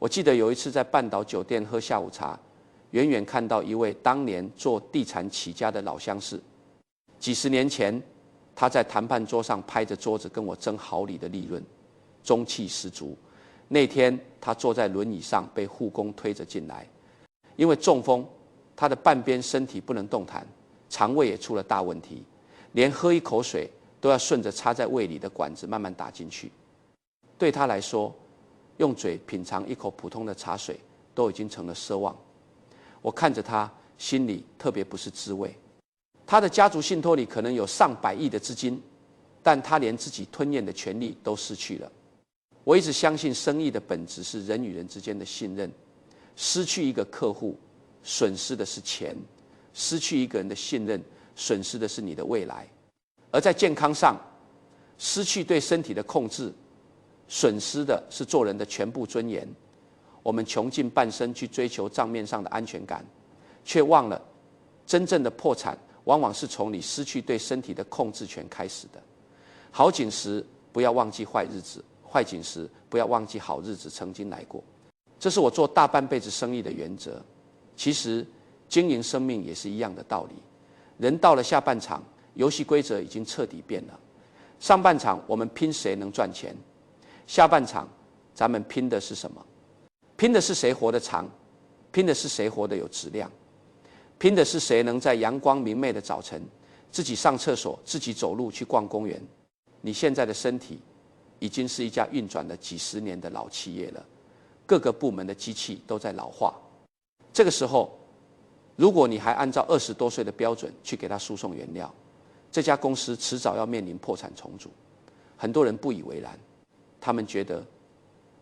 我记得有一次在半岛酒店喝下午茶，远远看到一位当年做地产起家的老相识。几十年前，他在谈判桌上拍着桌子跟我争毫厘的利润，中气十足。那天他坐在轮椅上，被护工推着进来，因为中风，他的半边身体不能动弹，肠胃也出了大问题，连喝一口水都要顺着插在胃里的管子慢慢打进去。对他来说，用嘴品尝一口普通的茶水都已经成了奢望。我看着他，心里特别不是滋味。他的家族信托里可能有上百亿的资金，但他连自己吞咽的权利都失去了。我一直相信生意的本质是人与人之间的信任，失去一个客户，损失的是钱；失去一个人的信任，损失的是你的未来。而在健康上，失去对身体的控制，损失的是做人的全部尊严。我们穷尽半生去追求账面上的安全感，却忘了真正的破产往往是从你失去对身体的控制权开始的。好景时不要忘记坏日子，坏景时不要忘记好日子曾经来过。这是我做大半辈子生意的原则。其实经营生命也是一样的道理。人到了下半场，游戏规则已经彻底变了。上半场我们拼谁能赚钱，下半场咱们拼的是什么？拼的是谁活得长，拼的是谁活得有质量，拼的是谁能在阳光明媚的早晨自己上厕所，自己走路去逛公园。你现在的身体已经是一家运转了几十年的老企业了，各个部门的机器都在老化。这个时候，如果你还按照20多岁的标准去给他输送原料，这家公司迟早要面临破产重组。很多人不以为然，他们觉得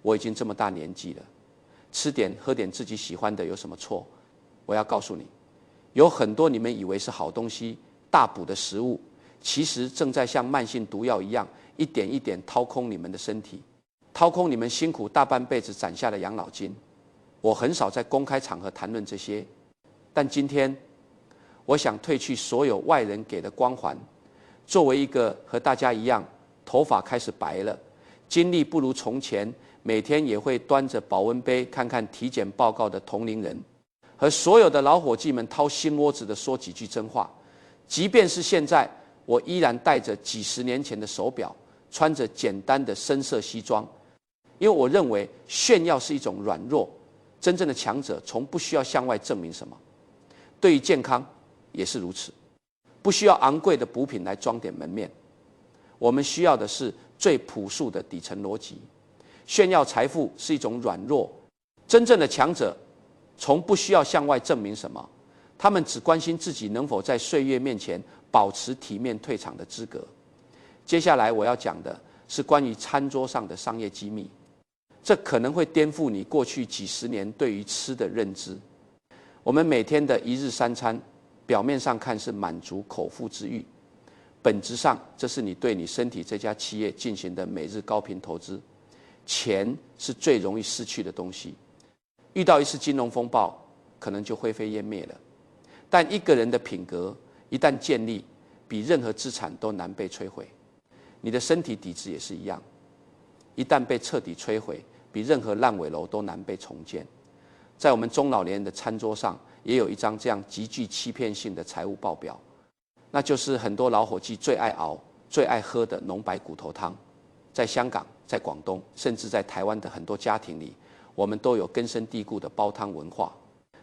我已经这么大年纪了，吃点喝点自己喜欢的有什么错？我要告诉你，有很多你们以为是好东西、大补的食物，其实正在像慢性毒药一样，一点一点掏空你们的身体，掏空你们辛苦大半辈子攒下的养老金。我很少在公开场合谈论这些，但今天我想褪去所有外人给的光环，作为一个和大家一样头发开始白了，精力不如从前，每天也会端着保温杯看看体检报告的同龄人，和所有的老伙计们掏心窝子的说几句真话。即便是现在，我依然戴着几十年前的手表，穿着简单的深色西装，因为我认为炫耀是一种软弱，真正的强者从不需要向外证明什么。对于健康也是如此，不需要昂贵的补品来装点门面，我们需要的是最朴素的底层逻辑。炫耀财富是一种软弱，真正的强者从不需要向外证明什么，他们只关心自己能否在岁月面前保持体面退场的资格。接下来我要讲的是关于餐桌上的商业机密，这可能会颠覆你过去几十年对于吃的认知。我们每天的一日三餐，表面上看是满足口腹之欲，本质上这是你对你身体这家企业进行的每日高频投资。钱是最容易失去的东西，遇到一次金融风暴，可能就灰飞烟灭了。但一个人的品格一旦建立，比任何资产都难被摧毁。你的身体底质也是一样，一旦被彻底摧毁，比任何烂尾楼都难被重建。在我们中老年人的餐桌上，也有一张这样极具欺骗性的财务报表，那就是很多老伙计最爱熬、最爱喝的浓白骨头汤。在香港，在广东，甚至在台湾的很多家庭里，我们都有根深蒂固的煲汤文化。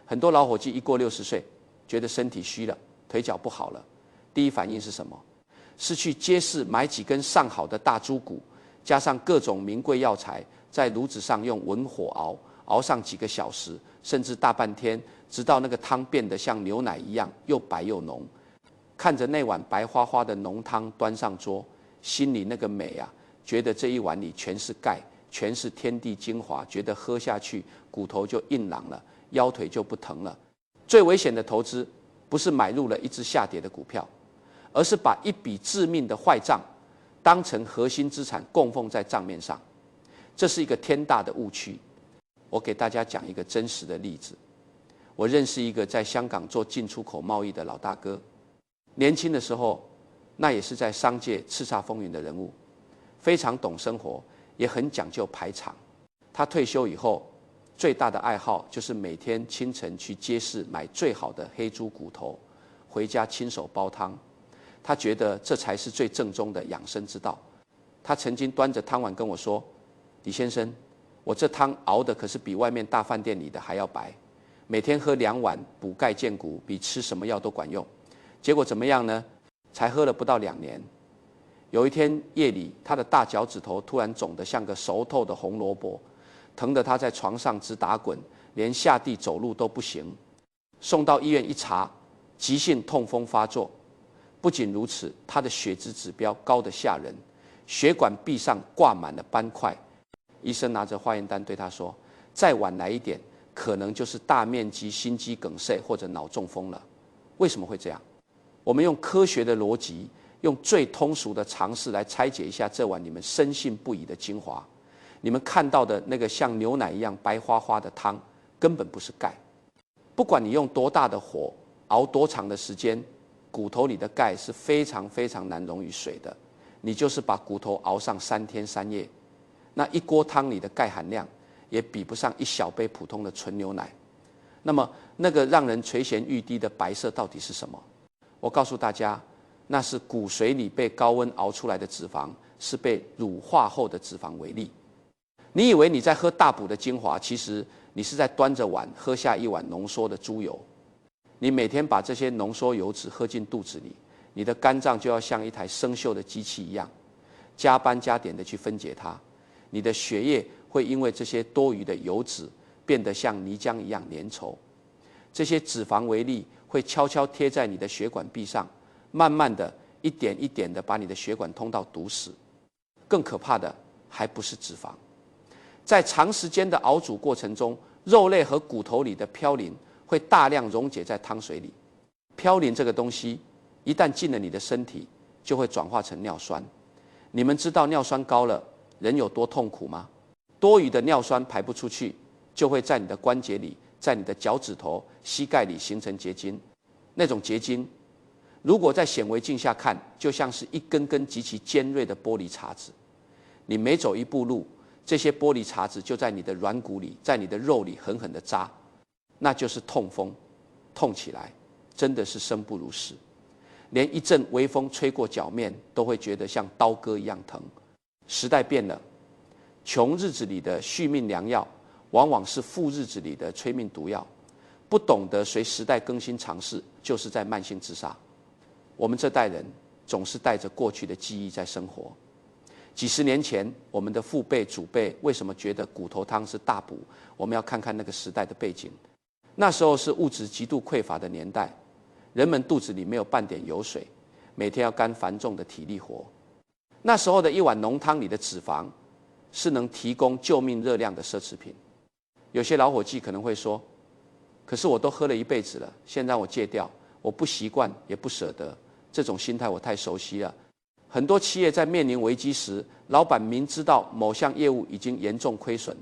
很多老伙计一过60岁，觉得身体虚了，腿脚不好了，第一反应是什么？是去街市买几根上好的大猪骨，加上各种名贵药材，在炉子上用文火熬，熬上几个小时，甚至大半天，直到那个汤变得像牛奶一样又白又浓。看着那碗白花花的浓汤端上桌，心里那个美啊，觉得这一碗里全是钙，全是天地精华，觉得喝下去骨头就硬朗了，腰腿就不疼了。最危险的投资不是买入了一只下跌的股票，而是把一笔致命的坏账当成核心资产供奉在账面上，这是一个天大的误区。我给大家讲一个真实的例子。我认识一个在香港做进出口贸易的老大哥，年轻的时候那也是在商界叱咤风云的人物，非常懂生活，也很讲究排场。他退休以后最大的爱好就是每天清晨去街市买最好的黑猪骨头，回家亲手煲汤。他觉得这才是最正宗的养生之道。他曾经端着汤碗跟我说：“李先生，我这汤熬的可是比外面大饭店里的还要白，每天喝2碗补钙健骨，比吃什么药都管用。”结果怎么样呢？才喝了不到2年。有一天夜里，他的大脚趾头突然肿得像个熟透的红萝卜，疼得他在床上直打滚，连下地走路都不行。送到医院一查，急性痛风发作。不仅如此，他的血脂指标高得吓人，血管壁上挂满了斑块。医生拿着化验单对他说：“再晚来一点，可能就是大面积心肌梗塞或者脑中风了。”为什么会这样？我们用科学的逻辑，用最通俗的常识来拆解一下这碗你们深信不疑的精华。你们看到的那个像牛奶一样白花花的汤，根本不是钙。不管你用多大的火，熬多长的时间，骨头里的钙是非常非常难溶于水的。你就是把骨头熬上3天3夜，那一锅汤里的钙含量也比不上1小杯普通的纯牛奶。那么那个让人垂涎欲滴的白色到底是什么？我告诉大家，那是骨髓里被高温熬出来的脂肪，是被乳化后的脂肪微粒。你以为你在喝大补的精华，其实你是在端着碗喝下一碗浓缩的猪油。你每天把这些浓缩油脂喝进肚子里，你的肝脏就要像一台生锈的机器一样，加班加点的去分解它。你的血液会因为这些多余的油脂变得像泥浆一样粘稠。这些脂肪微粒会悄悄贴在你的血管壁上，慢慢的一点一点的把你的血管通道堵死。更可怕的还不是脂肪，在长时间的熬煮过程中，肉类和骨头里的嘌呤会大量溶解在汤水里。嘌呤这个东西一旦进了你的身体，就会转化成尿酸。你们知道尿酸高了人有多痛苦吗？多余的尿酸排不出去，就会在你的关节里，在你的脚趾头、膝盖里形成结晶。那种结晶如果在显微镜下看，就像是一根根极其尖锐的玻璃碴子。你每走一步路，这些玻璃碴子就在你的软骨里，在你的肉里狠狠地扎，那就是痛风。痛起来真的是生不如死，连一阵微风吹过脚面都会觉得像刀割一样疼。时代变了，穷日子里的续命良药，往往是富日子里的催命毒药。不懂得随时代更新尝试，就是在慢性自杀。我们这代人总是带着过去的记忆在生活。几十年前，我们的父辈、祖辈为什么觉得骨头汤是大补？我们要看看那个时代的背景。那时候是物质极度匮乏的年代，人们肚子里没有半点油水，每天要干繁重的体力活。那时候的一碗浓汤里的脂肪，是能提供救命热量的奢侈品。有些老伙计可能会说：“可是我都喝了一辈子了，现在让我戒掉，我不习惯也不舍得，这种心态我太熟悉了。”很多企业在面临危机时，老板明知道某项业务已经严重亏损，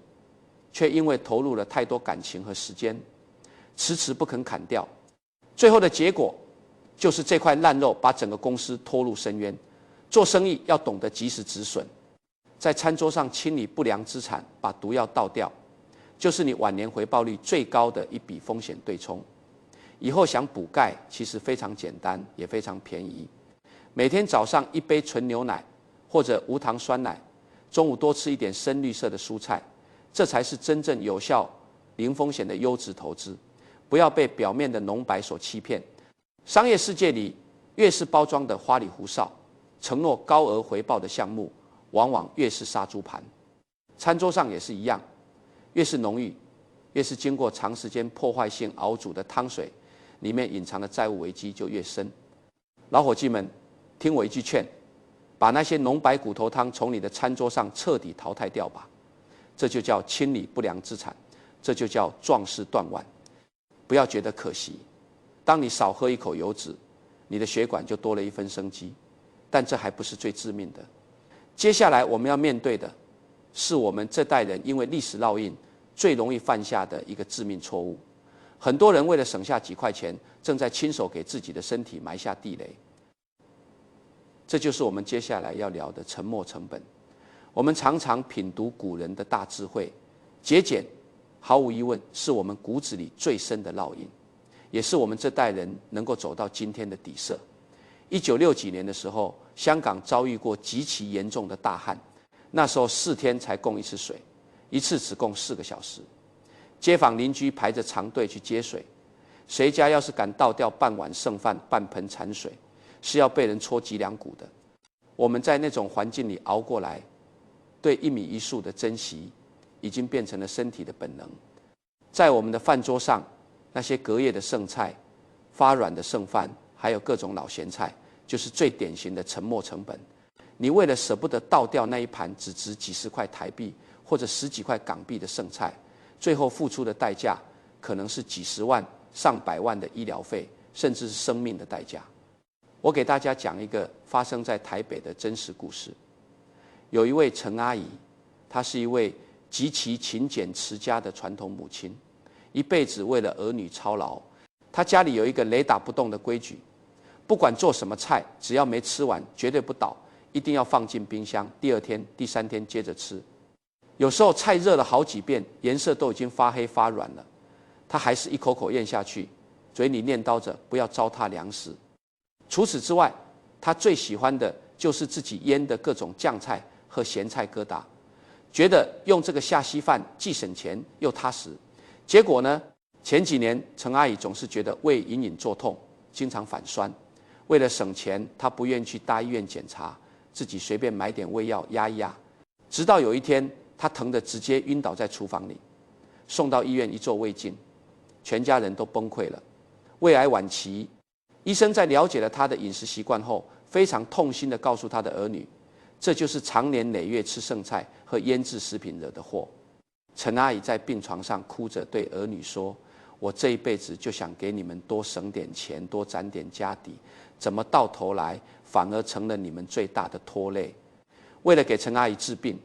却因为投入了太多感情和时间，迟迟不肯砍掉。最后的结果就是这块烂肉把整个公司拖入深渊。做生意要懂得及时止损，在餐桌上清理不良资产，把毒药倒掉，就是你晚年回报率最高的一笔风险对冲。以后想补钙，其实非常简单，也非常便宜。每天早上1杯纯牛奶或者无糖酸奶，中午多吃一点深绿色的蔬菜，这才是真正有效、零风险的优质投资。不要被表面的浓白所欺骗。商业世界里，越是包装的花里胡哨，承诺高额回报的项目，往往越是杀猪盘。餐桌上也是一样，越是浓郁，越是经过长时间破坏性熬煮的汤水，里面隐藏的债务危机就越深。老伙计们，听我一句劝，把那些浓白骨头汤从你的餐桌上彻底淘汰掉吧。这就叫清理不良资产，这就叫壮士断腕。不要觉得可惜，当你少喝一口油脂，你的血管就多了一分生机。但这还不是最致命的。接下来我们要面对的，是我们这代人因为历史烙印最容易犯下的一个致命错误。很多人为了省下几块钱，正在亲手给自己的身体埋下地雷。这就是我们接下来要聊的沉没成本。我们常常品读古人的大智慧，节俭、毫无疑问是我们骨子里最深的烙印，也是我们这代人能够走到今天的底色。1960几年的时候，香港遭遇过极其严重的大旱，那时候4天才供一次水，一次只供4个小时。街坊邻居排着长队去接水，谁家要是敢倒掉半碗剩饭、半盆残水，是要被人戳脊梁骨的。我们在那种环境里熬过来，对1米1粟的珍惜，已经变成了身体的本能。在我们的饭桌上，那些隔夜的剩菜、发软的剩饭，还有各种老咸菜，就是最典型的沉没成本。你为了舍不得倒掉那一盘只值几十块台币或者10几块港币的剩菜，最后付出的代价可能是几十万、上百万的医疗费，甚至是生命的代价。我给大家讲一个发生在台北的真实故事。有一位陈阿姨，她是一位极其勤俭持家的传统母亲，一辈子为了儿女操劳。她家里有一个雷打不动的规矩，不管做什么菜，只要没吃完，绝对不倒，一定要放进冰箱，第2天、第3天接着吃。有时候菜热了好几遍，颜色都已经发黑发软了，她还是一口口咽下去，嘴里念叨着不要糟蹋粮食。除此之外，她最喜欢的就是自己腌的各种酱菜和咸菜疙瘩，觉得用这个下稀饭既省钱又踏实。结果呢，前几年陈阿姨总是觉得胃隐隐作痛，经常反酸。为了省钱，她不愿意去大医院检查，自己随便买点胃药压一压。直到有一天，她疼得直接晕倒在厨房里，送到医院一做胃镜，全家人都崩溃了。胃癌晚期，医生在了解了她的饮食习惯后，非常痛心地告诉她的儿女，这就是长年累月吃剩菜和腌制食品惹的祸。陈阿姨在病床上哭着对儿女说，我这一辈子就想给你们多省点钱，多攒点家底，怎么到头来反而成了你们最大的拖累。为了给陈阿姨治病，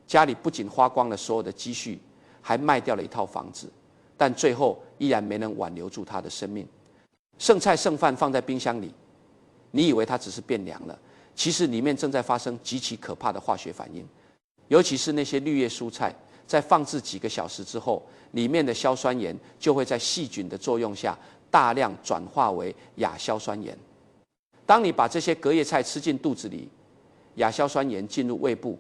家里不仅花光了所有的积蓄，还卖掉了一套房子，但最后依然没能挽留住她的生命。剩菜剩饭放在冰箱里，你以为它只是变凉了，其实里面正在发生极其可怕的化学反应。尤其是那些绿叶蔬菜，在放置几个小时之后，里面的硝酸盐就会在细菌的作用下大量转化为亚硝酸盐。当你把这些隔夜菜吃进肚子里，亚硝酸盐进入胃部，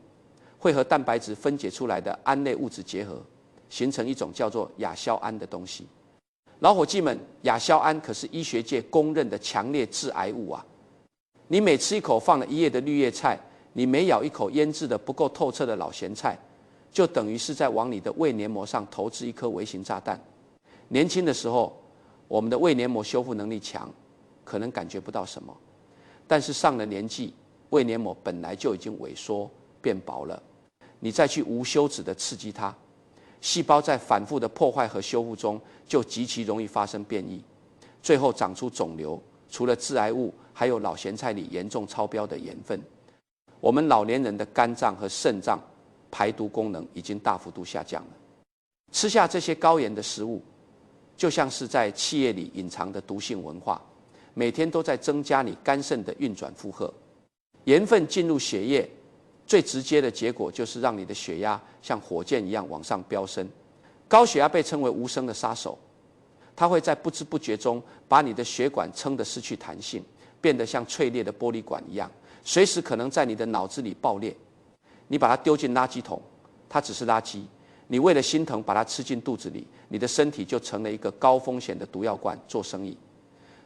会和蛋白质分解出来的胺类物质结合，形成一种叫做亚硝胺的东西。老伙计们，亚硝胺可是医学界公认的强烈致癌物啊！你每吃一口放了1夜的绿叶菜，你每咬一口腌制的不够透彻的老咸菜，就等于是在往你的胃黏膜上投掷一颗微型炸弹。年轻的时候，我们的胃黏膜修复能力强，可能感觉不到什么，但是上了年纪，胃黏膜本来就已经萎缩变薄了，你再去无休止的刺激它，细胞在反复的破坏和修复中，就极其容易发生变异，最后长出肿瘤。除了致癌物，还有老咸菜里严重超标的盐分。我们老年人的肝脏和肾脏排毒功能已经大幅度下降了。吃下这些高盐的食物，就像是在企业里隐藏的毒性文化，每天都在增加你肝肾的运转负荷。盐分进入血液，最直接的结果就是让你的血压像火箭一样往上飙升。高血压被称为无声的杀手，它会在不知不觉中把你的血管撑得失去弹性，变得像脆裂的玻璃管一样，随时可能在你的脑子里爆裂。你把它丢进垃圾桶，它只是垃圾，你为了心疼把它吃进肚子里，你的身体就成了一个高风险的毒药罐做生意。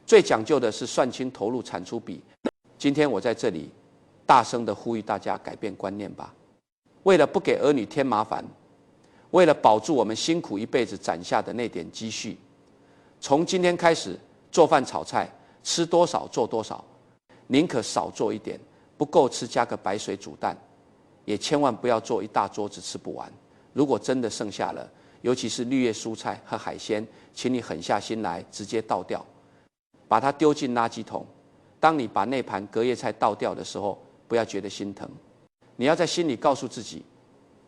最讲究的是算清投入产出比。今天我在这里大声地呼吁大家改变观念吧。为了不给儿女添麻烦，为了保住我们辛苦一辈子攒下的那点积蓄，从今天开始做饭炒菜吃多少做多少，宁可少做一点，不够吃加个白水煮蛋，也千万不要做一大桌子吃不完。如果真的剩下了，尤其是绿叶蔬菜和海鲜，请你狠下心来直接倒掉，把它丢进垃圾桶。当你把那盘隔夜菜倒掉的时候，不要觉得心疼，你要在心里告诉自己，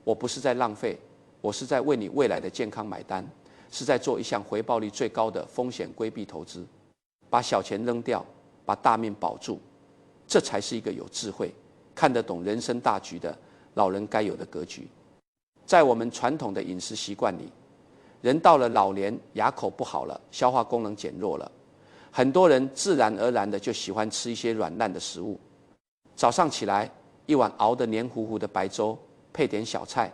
我不是在浪费，我是在为你未来的健康买单，是在做一项回报率最高的风险规避投资。把小钱扔掉，把大命保住，这才是一个有智慧、看得懂人生大局的老人该有的格局。在我们传统的饮食习惯里，人到了老年，牙口不好了，消化功能减弱了，很多人自然而然的就喜欢吃一些软烂的食物。早上起来一碗熬得黏糊糊的白粥，配点小菜；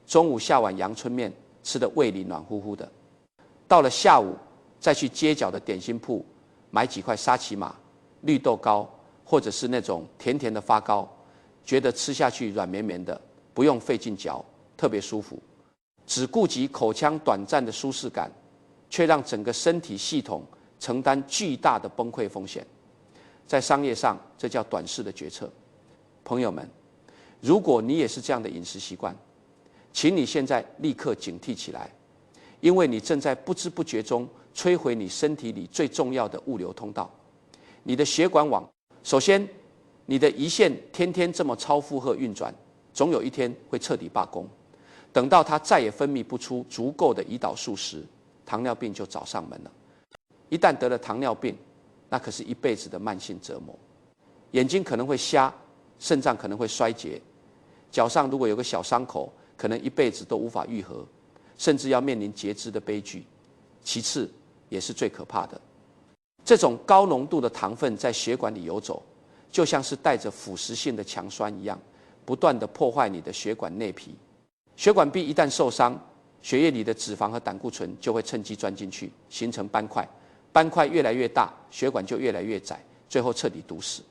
中午下碗阳春面，吃得胃里暖乎乎的。到了下午，再去街角的点心铺买几块沙琪玛、绿豆糕，或者是那种甜甜的发糕，觉得吃下去软绵绵的，不用费劲嚼，特别舒服。只顾及口腔短暂的舒适感，却让整个身体系统承担巨大的崩溃风险。在商业上，这叫短视的决策。朋友们，如果你也是这样的饮食习惯，请你现在立刻警惕起来，因为你正在不知不觉中摧毁你身体里最重要的物流通道。你的血管网，首先，你的胰腺天天这么超负荷运转，总有一天会彻底罢工。等到它再也分泌不出足够的胰岛素时，糖尿病就找上门了。一旦得了糖尿病，那可是一辈子的慢性折磨。眼睛可能会瞎，肾脏可能会衰竭，脚上如果有个小伤口，可能一辈子都无法愈合，甚至要面临截肢的悲剧。其次，也是最可怕的，这种高浓度的糖分在血管里游走，就像是带着腐蚀性的强酸一样，不断地破坏你的血管内皮。血管壁一旦受伤，血液里的脂肪和胆固醇就会趁机钻进去，形成斑块。斑块越来越大，血管就越来越窄，最后彻底堵死。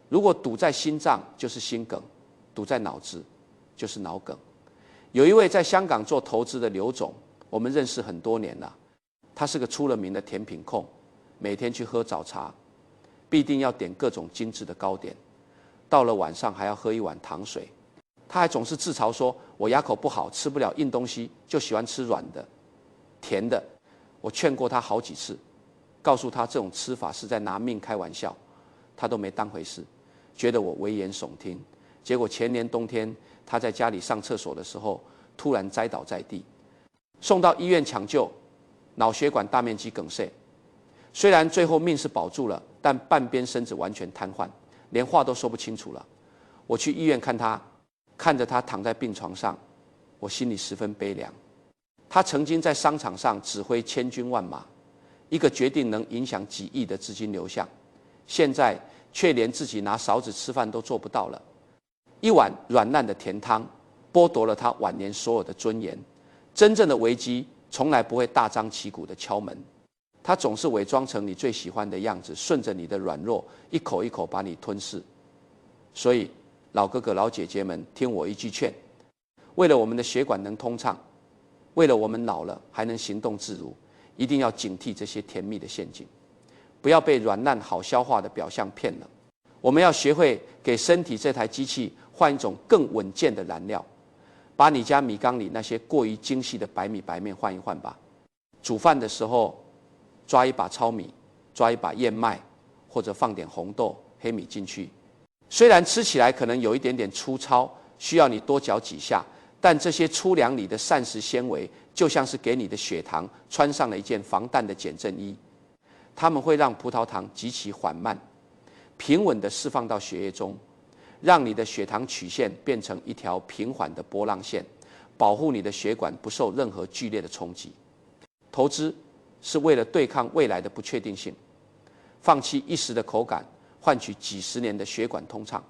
如果堵在心脏，就是心梗；堵在脑子，就是脑梗。有一位在香港做投资的刘总，我们认识很多年了。他是个出了名的甜品控，每天去喝早茶，必定要点各种精致的糕点，到了晚上还要喝一碗糖水。他还总是自嘲说：“我牙口不好，吃不了硬东西，就喜欢吃软的、甜的。”我劝过他好几次，告诉他这种吃法是在拿命开玩笑，他都没当回事，觉得我危言耸听。结果前年冬天，他在家里上厕所的时候，突然栽倒在地，送到医院抢救，脑血管大面积梗塞。虽然最后命是保住了，但半边身子完全瘫痪，连话都说不清楚了。我去医院看他，看着他躺在病床上，我心里十分悲凉。他曾经在商场上指挥千军万马，一个决定能影响几亿的资金流向，现在却连自己拿勺子吃饭都做不到了。一碗软烂的甜汤，剥夺了他晚年所有的尊严。真正的危机从来不会大张旗鼓地敲门，他总是伪装成你最喜欢的样子，顺着你的软弱，一口一口把你吞噬。所以，老哥哥老姐姐们，听我一句劝，为了我们的血管能通畅，为了我们老了还能行动自如，一定要警惕这些甜蜜的陷阱，不要被软烂好消化的表象骗了。我们要学会给身体这台机器换一种更稳健的燃料，把你家米缸里那些过于精细的白米白面换一换吧。煮饭的时候抓一把糙米，抓一把燕麦，或者放点红豆、黑米进去。虽然吃起来可能有一点点粗糙，需要你多嚼几下，但这些粗粮里的膳食纤维就像是给你的血糖穿上了一件防弹的减震衣，它们会让葡萄糖极其缓慢、平稳地释放到血液中，让你的血糖曲线变成一条平缓的波浪线，保护你的血管不受任何剧烈的冲击。投资是为了对抗未来的不确定性，放弃一时的口感，换取几十年的血管通畅，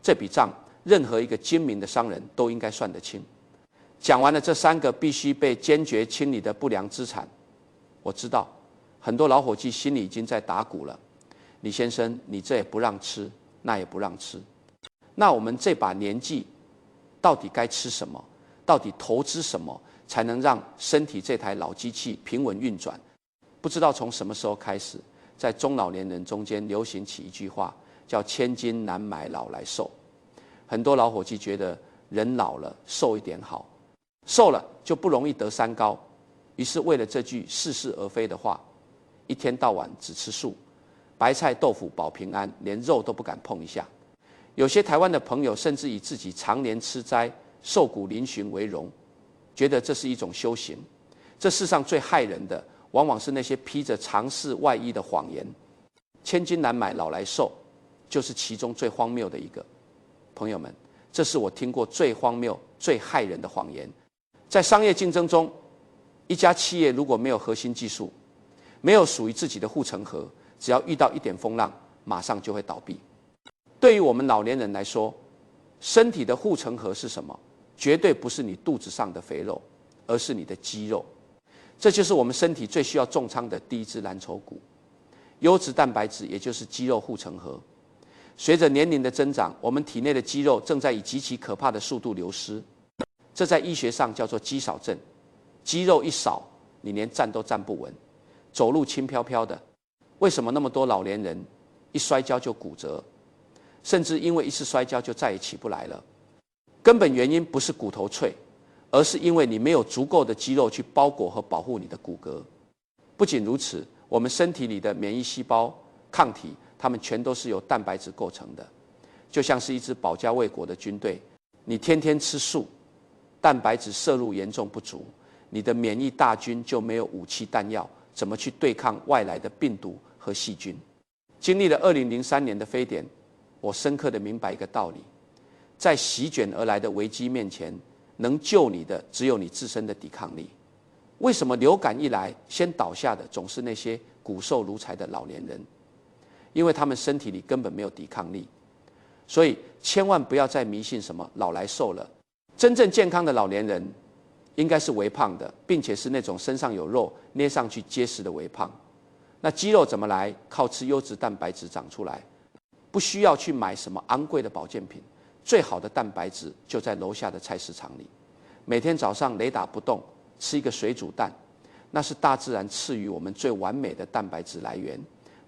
这笔账任何一个精明的商人都应该算得清。讲完了这3个必须被坚决清理的不良资产，我知道很多老伙计心里已经在打鼓了。李先生，你这也不让吃，那也不让吃，那我们这把年纪到底该吃什么？到底投资什么才能让身体这台老机器平稳运转？不知道从什么时候开始，在中老年人中间流行起一句话，叫千金难买老来瘦。很多老伙计觉得人老了瘦一点好，瘦了就不容易得三高，于是为了这句似是而非的话，一天到晚只吃素，白菜豆腐保平安，连肉都不敢碰一下。有些台湾的朋友甚至以自己常年吃斋、瘦骨嶙峋为荣，觉得这是一种修行。这世上最害人的，往往是那些披着常识外衣的谎言。千金难买老来瘦，就是其中最荒谬的一个。朋友们，这是我听过最荒谬、最害人的谎言。在商业竞争中，一家企业如果没有核心技术，没有属于自己的护城河，只要遇到一点风浪，马上就会倒闭。对于我们老年人来说，身体的护城河是什么？绝对不是你肚子上的肥肉，而是你的肌肉。这就是我们身体最需要重仓的第一支蓝筹股。优质蛋白质，也就是肌肉护城河。随着年龄的增长，我们体内的肌肉正在以极其可怕的速度流失，这在医学上叫做肌少症。肌肉一少，你连站都站不稳，走路轻飘飘的。为什么那么多老年人一摔跤就骨折，甚至因为一次摔跤就再也起不来了？根本原因不是骨头脆，而是因为你没有足够的肌肉去包裹和保护你的骨骼。不仅如此，我们身体里的免疫细胞、抗体，它们全都是由蛋白质构成的。就像是一支保家卫国的军队，你天天吃素，蛋白质摄入严重不足，你的免疫大军就没有武器弹药，怎么去对抗外来的病毒和细菌？经历了2003年的非典，我深刻地明白一个道理：在席卷而来的危机面前，能救你的只有你自身的抵抗力。为什么流感一来，先倒下的总是那些骨瘦如柴的老年人？因为他们身体里根本没有抵抗力。所以千万不要再迷信什么老来瘦了。真正健康的老年人，应该是微胖的，并且是那种身上有肉、捏上去结实的微胖。那肌肉怎么来？靠吃优质蛋白质长出来，不需要去买什么昂贵的保健品。最好的蛋白质就在楼下的菜市场里。每天早上雷打不动吃一个水煮蛋，那是大自然赐予我们最完美的蛋白质来源。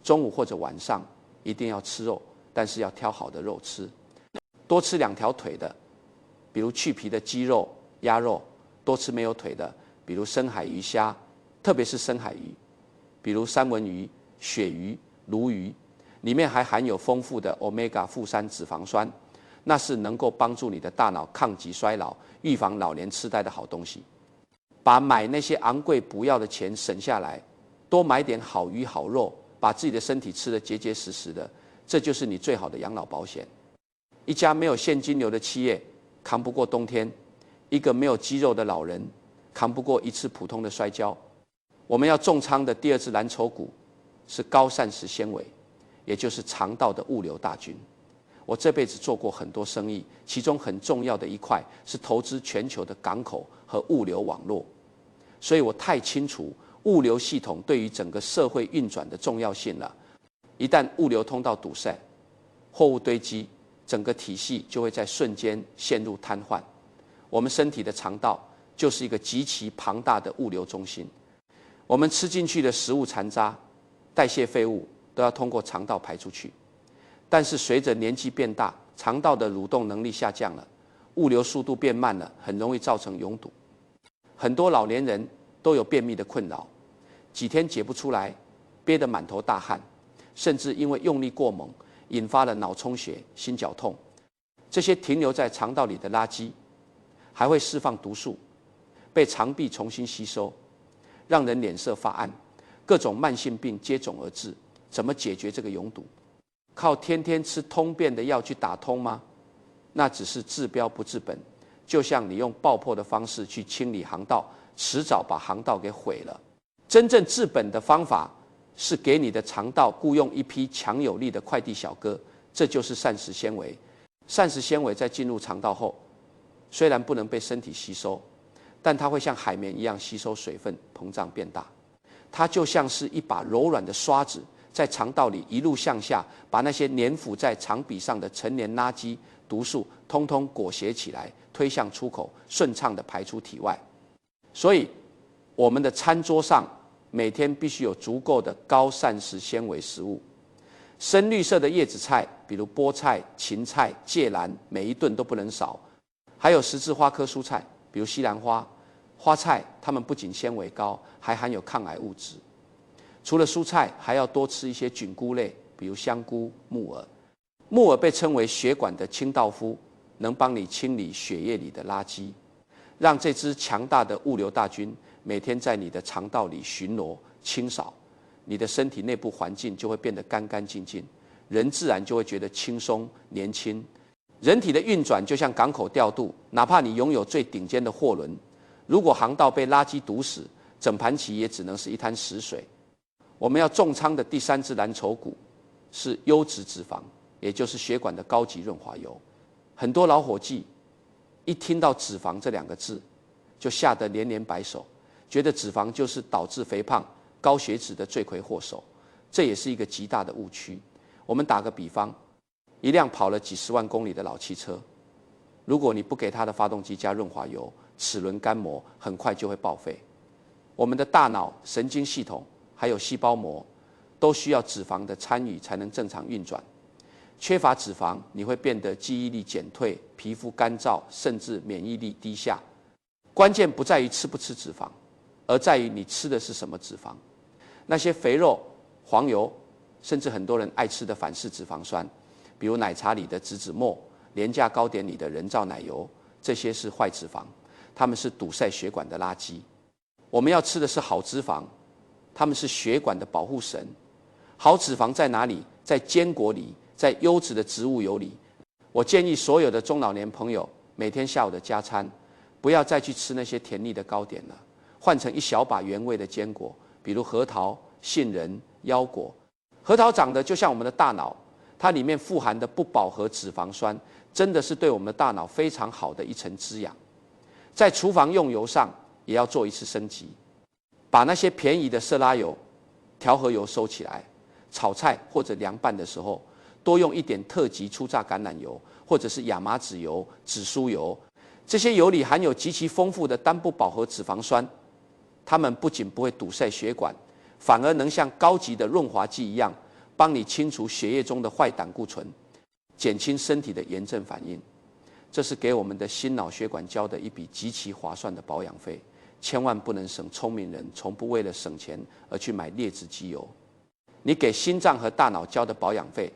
中午或者晚上一定要吃肉，但是要挑好的肉吃。多吃2条腿的，比如去皮的鸡肉、鸭肉；多吃没有腿的，比如深海鱼虾，特别是深海鱼，比如三文鱼、鳕鱼、鲈鱼，里面还含有丰富的 Omega-3脂肪酸，那是能够帮助你的大脑抗击衰老、预防老年痴呆的好东西。把买那些昂贵补药的钱省下来，多买点好鱼好肉，把自己的身体吃得结结实实的，这就是你最好的养老保险。一家没有现金流的企业扛不过冬天，一个没有肌肉的老人扛不过一次普通的摔跤。我们要重仓的第二支蓝筹股是高膳食纤维，也就是肠道的物流大军。我这辈子做过很多生意，其中很重要的一块是投资全球的港口和物流网络，所以我太清楚物流系统对于整个社会运转的重要性了。一旦物流通道堵塞，货物堆积，整个体系就会在瞬间陷入瘫痪。我们身体的肠道就是一个极其庞大的物流中心，我们吃进去的食物残渣、代谢废物都要通过肠道排出去。但是随着年纪变大，肠道的蠕动能力下降了，物流速度变慢了，很容易造成拥堵。很多老年人都有便秘的困扰，几天解不出来，憋得满头大汗，甚至因为用力过猛，引发了脑充血、心绞痛。这些停留在肠道里的垃圾，还会释放毒素，被肠壁重新吸收，让人脸色发暗，各种慢性病接踵而至。怎么解决这个拥堵？靠天天吃通便的药去打通吗？那只是治标不治本，就像你用爆破的方式去清理航道，迟早把航道给毁了。真正治本的方法是给你的肠道雇佣一批强有力的快递小哥，这就是膳食纤维。膳食纤维在进入肠道后，虽然不能被身体吸收，但它会像海绵一样吸收水分，膨胀变大。它就像是一把柔软的刷子，在肠道里一路向下，把那些粘附在肠壁上的陈年垃圾、毒素通通裹挟起来，推向出口，顺畅地排出体外。所以我们的餐桌上每天必须有足够的高膳食纤维食物。深绿色的叶子菜，比如菠菜、芹菜、芥蓝，每一顿都不能少。还有十字花科蔬菜，比如西兰花、花菜，它们不仅纤维高，还含有抗癌物质。除了蔬菜，还要多吃一些菌菇类，比如香菇、木耳。木耳被称为血管的清道夫，能帮你清理血液里的垃圾，让这支强大的物流大军每天在你的肠道里巡逻清扫，你的身体内部环境就会变得干干净净，人自然就会觉得轻松年轻。人体的运转就像港口调度，哪怕你拥有最顶尖的货轮，如果航道被垃圾堵死，整盘棋也只能是一滩死水。我们要重仓的第3只蓝筹股是优质脂肪，也就是血管的高级润滑油。很多老伙计一听到脂肪这2个字，就吓得连连摆手，觉得脂肪就是导致肥胖、高血脂的罪魁祸首。这也是一个极大的误区。我们打个比方，一辆跑了几十万公里的老汽车，如果你不给它的发动机加润滑油，齿轮干磨很快就会报废。我们的大脑、神经系统还有细胞膜都需要脂肪的参与才能正常运转。缺乏脂肪，你会变得记忆力减退、皮肤干燥，甚至免疫力低下。关键不在于吃不吃脂肪，而在于你吃的是什么脂肪。那些肥肉、黄油，甚至很多人爱吃的反式脂肪酸，比如奶茶里的植脂末、廉价糕点里的人造奶油，这些是坏脂肪，它们是堵塞血管的垃圾。我们要吃的是好脂肪，它们是血管的保护神。好脂肪在哪里？在坚果里，在优质的植物油里。我建议所有的中老年朋友，每天下午的加餐，不要再去吃那些甜腻的糕点了，换成一小把原味的坚果，比如核桃、杏仁、腰果。核桃长得就像我们的大脑，它里面富含的不饱和脂肪酸，真的是对我们的大脑非常好的一层滋养。在厨房用油上也要做一次升级，把那些便宜的色拉油、调和油收起来，炒菜或者凉拌的时候，多用一点特级初榨橄榄油，或者是亚麻籽油、紫苏油。这些油里含有极其丰富的单不饱和脂肪酸，它们不仅不会堵塞血管，反而能像高级的润滑剂一样，帮你清除血液中的坏胆固醇，减轻身体的炎症反应。这是给我们的心脑血管交的一笔极其划算的保养费，千万不能省。聪明人从不为了省钱而去买劣质机油。你给心脏和大脑交的保养费，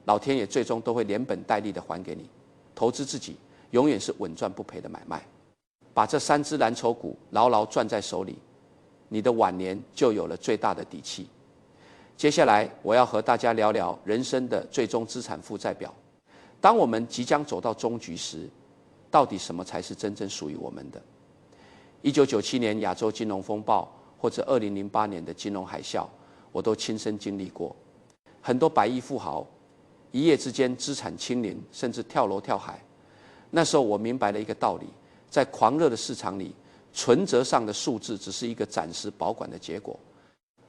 老天爷最终都会连本带利的还给你。投资自己永远是稳赚不赔的买卖。把这3只蓝筹股牢牢攥在手里，你的晚年就有了最大的底气。接下来我要和大家聊聊人生的最终资产负债表。当我们即将走到终局时，到底什么才是真正属于我们的？1997年亚洲金融风暴，或者2008年的金融海啸，我都亲身经历过。很多百亿富豪一夜之间资产清零，甚至跳楼跳海。那时候我明白了一个道理，在狂热的市场里，存折上的数字只是一个暂时保管的结果，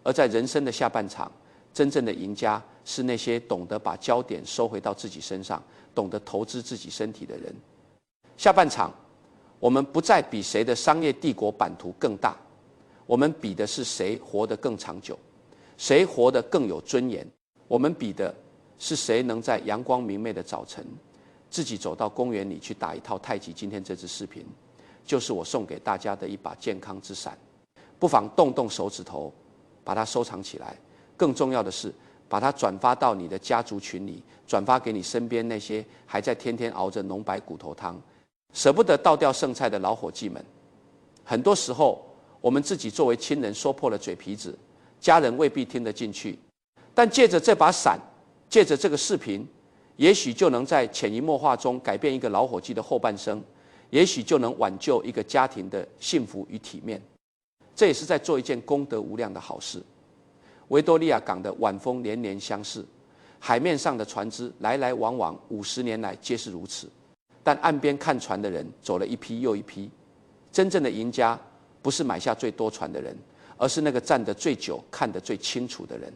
而在人生的下半场，真正的赢家是那些懂得把焦点收回到自己身上，懂得投资自己身体的人。下半场，我们不再比谁的商业帝国版图更大，我们比的是谁活得更长久，谁活得更有尊严。我们比的是谁能在阳光明媚的早晨，自己走到公园里去打一套太极。今天这支视频，就是我送给大家的一把健康之伞。不妨动动手指头，把它收藏起来。更重要的是，把它转发到你的家族群里，转发给你身边那些还在天天熬着浓白骨头汤，舍不得倒掉剩菜的老伙计们。很多时候，我们自己作为亲人说破了嘴皮子，家人未必听得进去。但借着这把伞，借着这个视频，也许就能在潜移默化中改变一个老伙计的后半生，也许就能挽救一个家庭的幸福与体面。这也是在做一件功德无量的好事。维多利亚港的晚风连连相似，海面上的船只来来往往，50年来皆是如此。但岸边看船的人走了一批又一批，真正的赢家不是买下最多船的人，而是那个站得最久、看得最清楚的人。